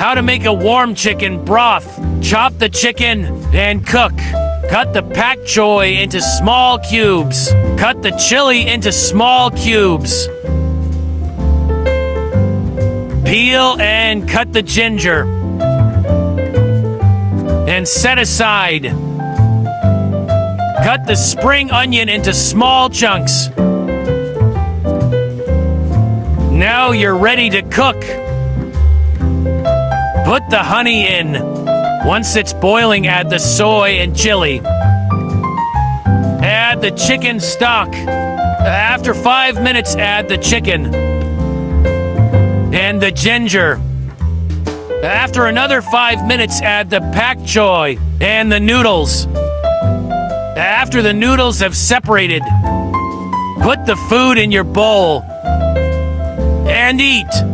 How to make a warm chicken broth. Chop the chicken and cook. Cut the pak choy into small cubes. Cut the chili into small cubes. Peel and cut the ginger. And set aside. Cut the spring onion into small chunks. Now you're ready to cook. Put the honey in. Once it's boiling, add the soy and chili. Add the chicken stock. After 5 minutes, add the chicken and the ginger. After another 5 minutes, add the pak choy and the noodles. After the noodles have separated, put the food in your bowl and eat.